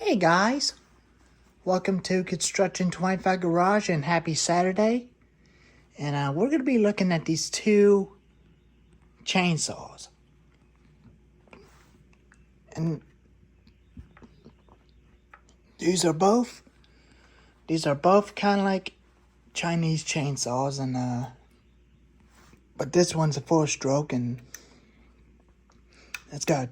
Hey guys, welcome to Construction 25 Garage and happy Saturday. And we're going to be looking at these two chainsaws. And these are both kind of like Chinese chainsaws, and but this one's a 4-stroke, and that's got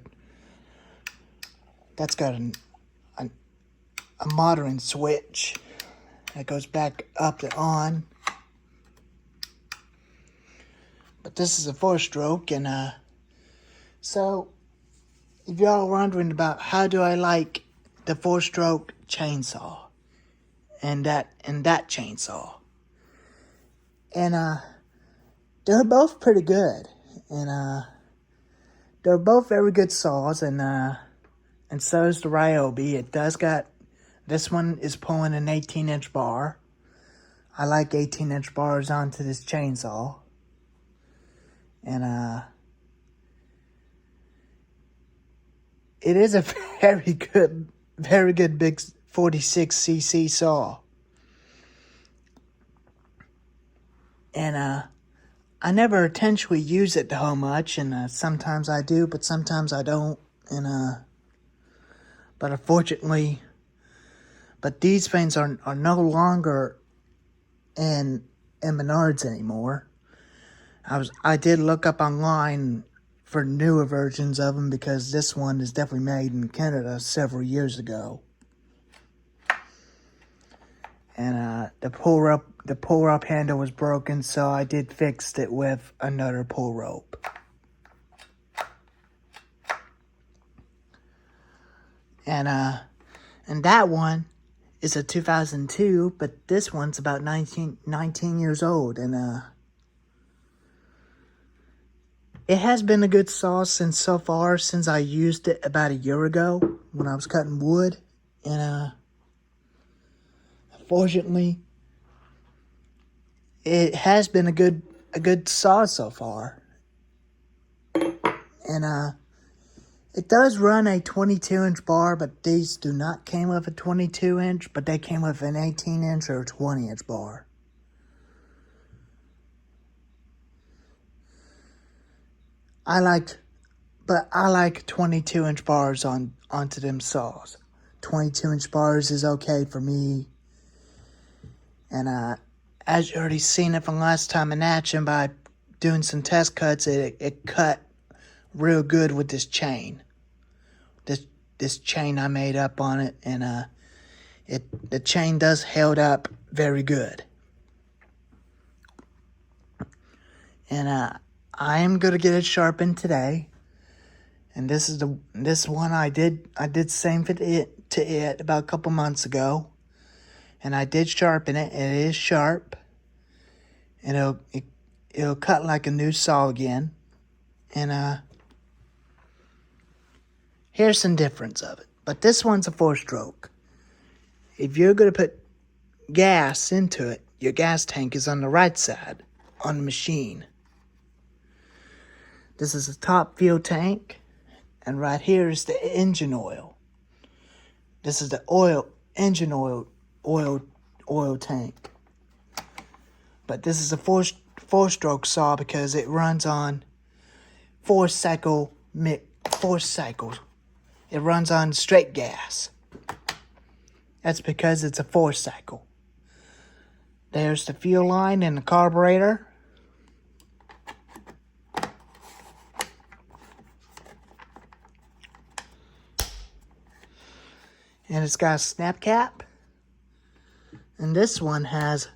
a modern switch that goes back up to on. But this is a 4-stroke, and so if y'all are wondering about how do I like the 4-stroke chainsaw and that chainsaw, and they're both pretty good, and they're both very good saws, and so is the Ryobi. It does got, this one is pulling an 18-inch bar. I like 18-inch bars onto this chainsaw. And it is a very good big 46cc saw. And I never intentionally use it so much, and sometimes I do, but sometimes I don't. And but unfortunately, but these things are no longer in Menards anymore. I did look up online for newer versions of them, because this one is definitely made in Canada several years ago. And the pull up handle was broken, so I did fix it with another pull rope. And that one is a 2002, but this one's about 19 years old, and it has been a good saw since I used it about a year ago when I was cutting wood. And fortunately, it has been a good saw so far. And it does run a 22-inch bar, but these do not came with a 22-inch, but they came with an 18-inch or 20-inch bar. I like 22-inch bars onto them saws. 22-inch bars is okay for me. And as you already seen it from last time in action, by doing some test cuts, it cut real good with this chain. This chain I made up on it, and the chain does held up very good. And I am gonna get it sharpened today. And this one I did same to it about a couple months ago, and I did sharpen it. It is sharp, and it'll cut like a new saw again. And here's some difference of it. But this one's a 4-stroke. If you're gonna put gas into it, your gas tank is on the right side on the machine. This is a top fuel tank, and right here is the engine oil. This is the engine oil tank. But this is a 4-stroke saw because it runs on 4 cycles. It runs on straight gas. That's because it's a 4-cycle. There's the fuel line and the carburetor. And it's got a snap cap. And this one has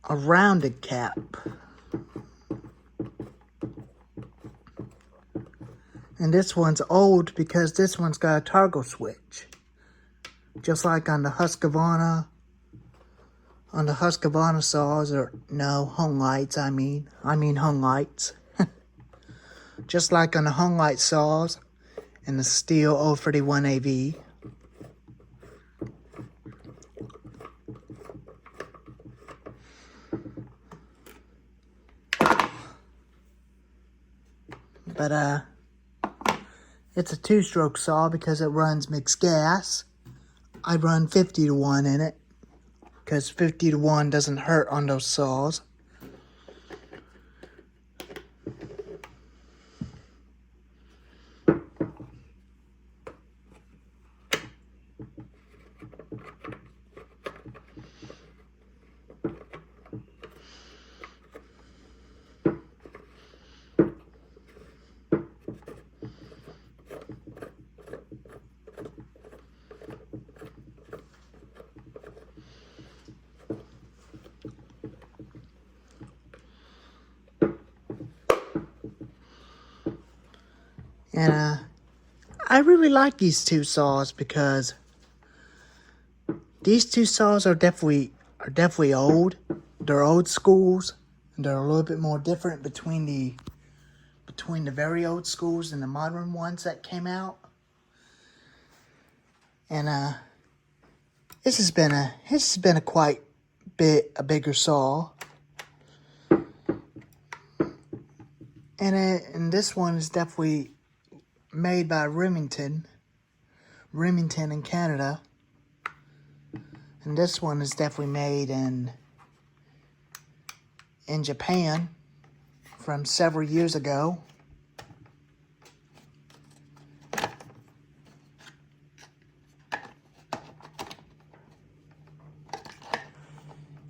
a rounded cap. And this one's old because this one's got a toggle switch. Just like on the Husqvarna. On the Husqvarna saws, or no, hung lights, I mean hung lights. Just like on the hung light saws and the Steel 031 AV. But It's a 2-stroke saw because it runs mixed gas. I run 50 to 1 in it because 50 to 1 doesn't hurt on those saws. And I really like these 2 saws because these 2 saws are definitely old. They're old schools. And they're a little bit more different between the very old schools and the modern ones that came out. And this has been a quite bit a bigger saw. And this one is definitely made by Remington in Canada. And this one is definitely made in Japan from several years ago.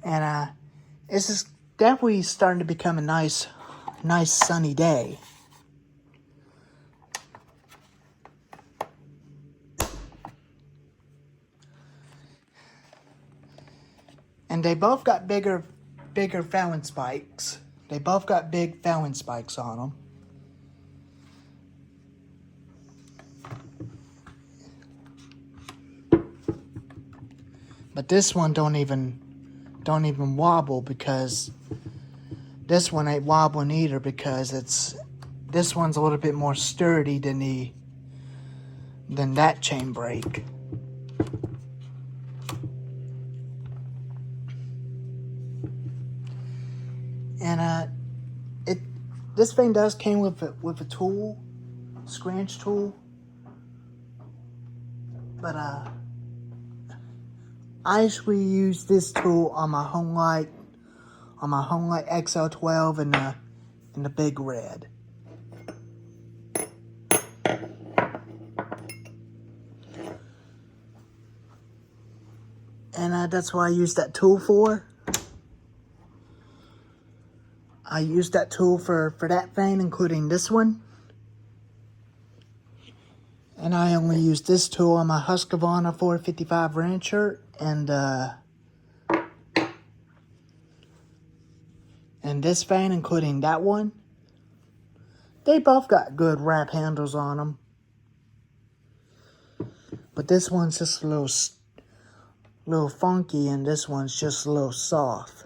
And this is definitely starting to become a nice sunny day. And they both got bigger Fallon spikes. They both got big Fallon spikes on them. But this one don't even wobble because this one ain't wobbling either because this one's a little bit more sturdy than that chain brake. And this thing does came with a tool, scratch tool. But I actually use this tool on my Homelight XL12 in the Big Red. And that's what I use that tool for. I use that tool for that thing, including this one. And I only use this tool on my Husqvarna 455 Rancher and this fan, including that one. They both got good wrap handles on them. But this one's just a little funky, and this one's just a little soft.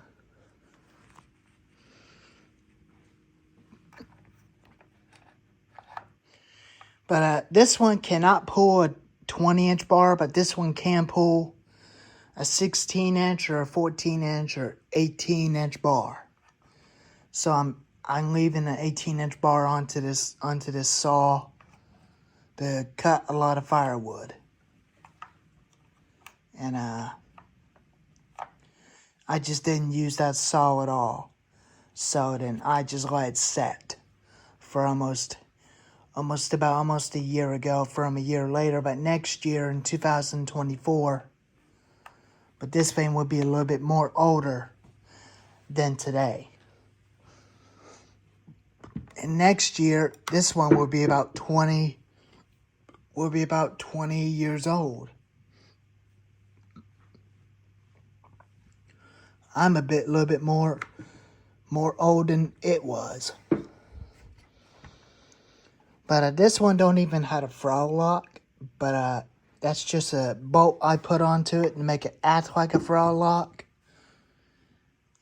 But this one cannot pull a 20-inch bar, but this one can pull a 16-inch or a 14-inch or 18-inch bar. So I'm leaving an 18-inch bar onto this saw to cut a lot of firewood. And I just didn't use that saw at all. So then I just let it set for almost a year ago, from a year later, but next year in 2024. But this thing will be a little bit more older than today. And next year, this one will be about 20 years old. I'm a little bit more old than it was. But this one don't even have a throttle lock. But that's just a bolt I put onto it to make it act like a throttle lock.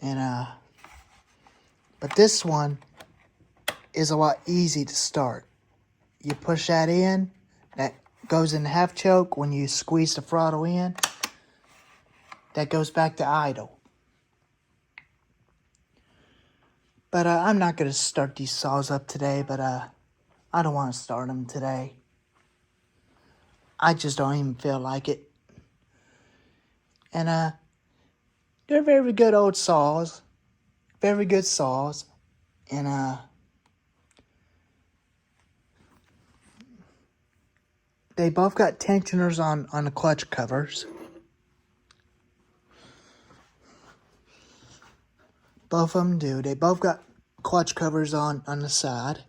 And but this one is a lot easy to start. You push that in, that goes in the half choke. When you squeeze the throttle in, that goes back to idle. But I'm not going to start these saws up today, but I don't want to start them today. I just don't even feel like it. And they're very good old saws. Very good saws. And they both got tensioners on the clutch covers. Both of them do. They both got clutch covers on the side.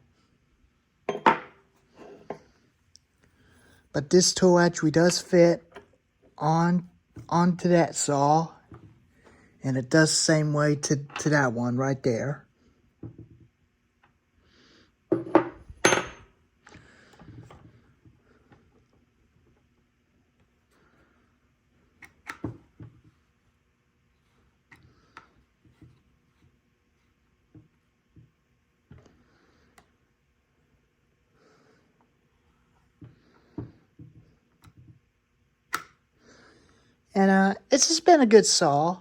But this tool actually does fit onto that saw. And it does the same way to that one right there. And it's just been a good saw.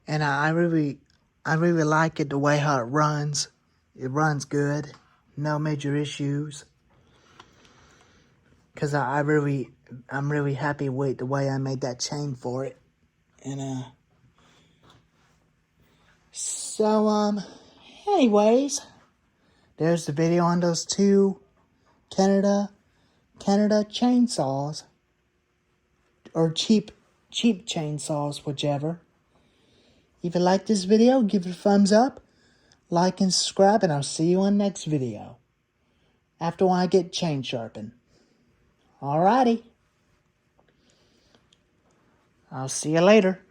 And I really like it the way how it runs. It runs good. No major issues. Because I'm really happy with the way I made that chain for it. And so anyways, there's the video on those two Canada chainsaws. Or cheap chainsaws, whichever. If you like this video, give it a thumbs up, like and subscribe, and I'll see you on the next video. After I get chain sharpened. Alrighty. I'll see you later.